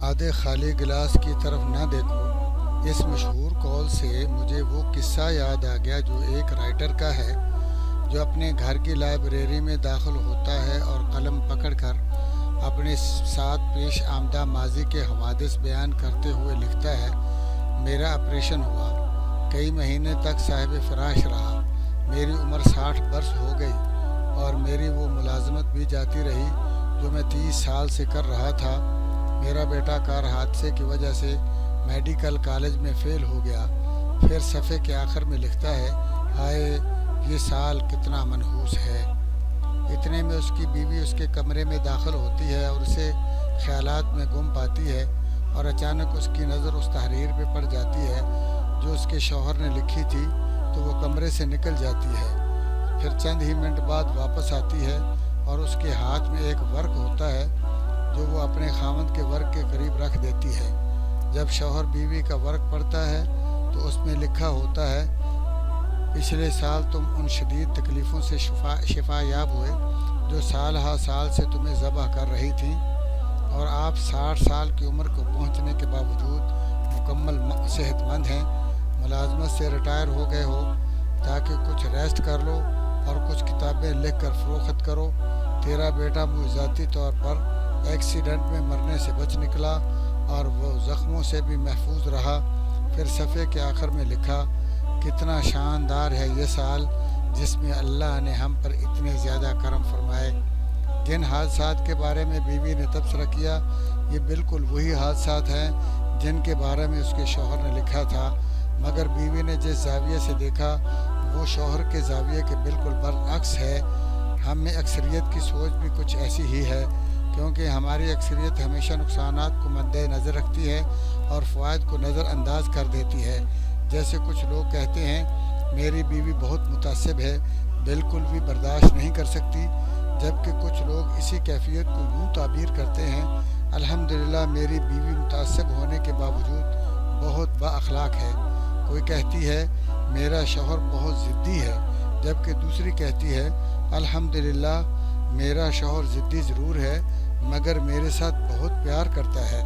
آدھے خالی گلاس کی طرف نہ دیکھو۔ اس مشہور قول سے مجھے وہ قصہ یاد آ گیا جو ایک رائٹر کا ہے، جو اپنے گھر کی لائبریری میں داخل ہوتا ہے اور قلم پکڑ کر اپنے ساتھ پیش آمدہ ماضی کے حوادث بیان کرتے ہوئے لکھتا ہے: میرا آپریشن ہوا، کئی مہینے تک صاحب فراش رہا، میری عمر 60 برس ہو گئی اور میری وہ ملازمت بھی جاتی رہی جو میں 30 سال سے کر رہا تھا۔ میرا بیٹا کار حادثے کی وجہ سے میڈیکل کالج میں فیل ہو گیا۔ پھر صفحے کے آخر میں لکھتا ہے: ہائے یہ سال کتنا منحوس ہے۔ اتنے میں اس کی بیوی اس کے کمرے میں داخل ہوتی ہے اور اسے خیالات میں گم پاتی ہے، اور اچانک اس کی نظر اس تحریر پہ پڑ جاتی ہے جو اس کے شوہر نے لکھی تھی، تو وہ کمرے سے نکل جاتی ہے۔ پھر چند ہی منٹ بعد واپس آتی ہے اور اس کے ہاتھ میں ایک ورق ہوتا ہے جو وہ اپنے خاوند کے ورق کے قریب رکھ دیتی ہے۔ جب شوہر بیوی کا ورق پڑھتا ہے تو اس میں لکھا ہوتا ہے: پچھلے سال تم ان شدید تکلیفوں سے شفا یاب ہوئے جو سال ہا سال سے تمہیں ذبح کر رہی تھیں، اور آپ 60 سال کی عمر کو پہنچنے کے باوجود مکمل صحت مند ہیں۔ ملازمت سے ریٹائر ہو گئے ہو تاکہ کچھ ریسٹ کر لو اور کچھ کتابیں لکھ کر فروخت کرو۔ تیرا بیٹا ذاتی طور پر ایکسیڈنٹ میں مرنے سے بچ نکلا اور وہ زخموں سے بھی محفوظ رہا۔ پھر صفحے کے آخر میں لکھا: کتنا شاندار ہے یہ سال جس میں اللہ نے ہم پر اتنے زیادہ کرم فرمائے۔ جن حادثات کے بارے میں بیوی نے تبصرہ کیا، یہ بالکل وہی حادثات ہیں جن کے بارے میں اس کے شوہر نے لکھا تھا، مگر بیوی نے جس زاویے سے دیکھا وہ شوہر کے زاویے کے بالکل برعکس ہے۔ ہم میں اکثریت کی سوچ بھی کچھ ایسی ہی ہے، کیونکہ ہماری اکثریت ہمیشہ نقصانات کو مد نظر رکھتی ہے اور فوائد کو نظر انداز کر دیتی ہے۔ جیسے کچھ لوگ کہتے ہیں: میری بیوی بہت متعصب ہے، بالکل بھی برداشت نہیں کر سکتی، جبکہ کچھ لوگ اسی کیفیت کو یوں تعبیر کرتے ہیں: الحمدللہ میری بیوی متعصب ہونے کے باوجود بہت با اخلاق ہے۔ کوئی کہتی ہے: میرا شوہر بہت ضدی ہے، جبکہ دوسری کہتی ہے: الحمدللہ میرا شوہر ضدی ضرور ہے مگر میرے ساتھ بہت پیار کرتا ہے۔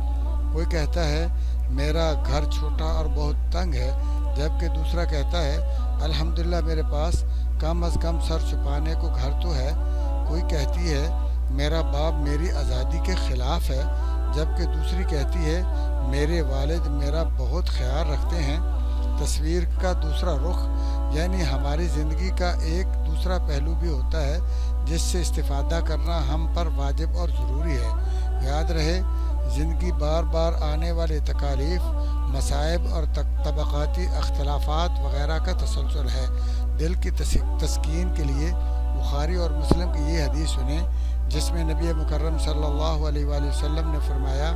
کوئی کہتا ہے: میرا گھر چھوٹا اور بہت تنگ ہے، جبکہ دوسرا کہتا ہے: الحمدللہ میرے پاس کم از کم سر چھپانے کو گھر تو ہے۔ کوئی کہتی ہے: میرا باپ میری آزادی کے خلاف ہے، جبکہ دوسری کہتی ہے: میرے والد میرا بہت خیال رکھتے ہیں۔ تصویر کا دوسرا رخ یعنی ہماری زندگی کا ایک دوسرا پہلو بھی ہوتا ہے جس سے استفادہ کرنا ہم پر واجب اور ضروری ہے۔ یاد رہے، زندگی بار بار آنے والے تکالیف، مصائب اور طبقاتی اختلافات وغیرہ کا تسلسل ہے۔ دل کی تسکین کے لیے بخاری اور مسلم کی یہ حدیث سنیں جس میں نبی مکرم صلی اللہ علیہ وآلہ وسلم نے فرمایا: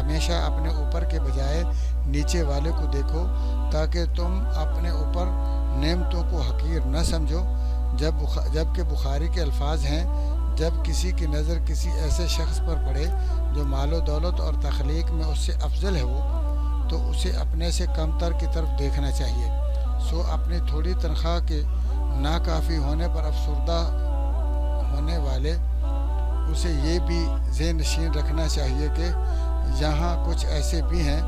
ہمیشہ اپنے اوپر کے بجائے نیچے والے کو دیکھو تاکہ تم اپنے اوپر نعمتوں کو حقیر نہ سمجھو۔ جبکہ بخاری کے الفاظ ہیں: جب کسی کی نظر کسی ایسے شخص پر پڑے جو مال و دولت اور تخلیق میں اس سے افضل ہے تو اسے اپنے سے کم تر کی طرف دیکھنا چاہیے۔ سو اپنی تھوڑی تنخواہ کے ناکافی ہونے پر افسردہ ہونے والے اسے یہ بھی ذہن نشین رکھنا چاہیے کہ یہاں کچھ ایسے بھی ہیں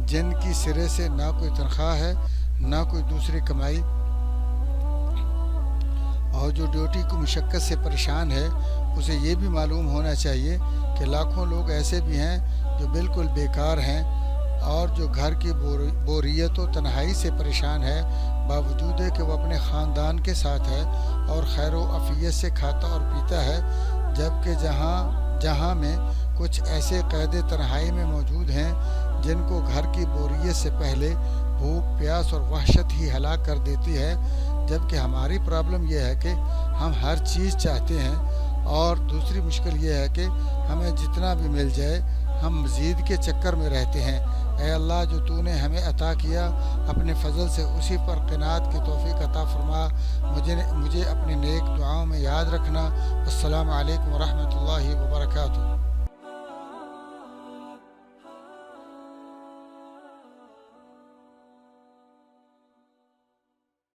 جن کی سرے سے نہ کوئی تنخواہ ہے نہ کوئی دوسری کمائی، اور جو ڈیوٹی کی مشقت سے پریشان ہے اسے یہ بھی معلوم ہونا چاہیے کہ لاکھوں لوگ ایسے بھی ہیں جو بالکل بیکار ہیں اور جو گھر کی بوریت و تنہائی سے پریشان ہے، باوجود ہے کہ وہ اپنے خاندان کے ساتھ ہے اور خیر و عافیت سے کھاتا اور پیتا ہے، جبکہ جہاں میں کچھ ایسے قید تنہائی میں موجود ہیں جن کو گھر کی بوریت سے پہلے بھوک، پیاس اور وحشت ہی ہلاک کر دیتی ہے۔ جبکہ ہماری پرابلم یہ ہے کہ ہم ہر چیز چاہتے ہیں، اور دوسری مشکل یہ ہے کہ ہمیں جتنا بھی مل جائے ہم مزید کے چکر میں رہتے ہیں۔ اے اللہ، جو تو نے ہمیں عطا کیا اپنے فضل سے اسی پر قناعت کی توفیق عطا فرما۔ مجھے اپنی نیک دعاؤں میں یاد رکھنا۔ السلام علیکم ورحمۃ اللہ وبرکاتہ۔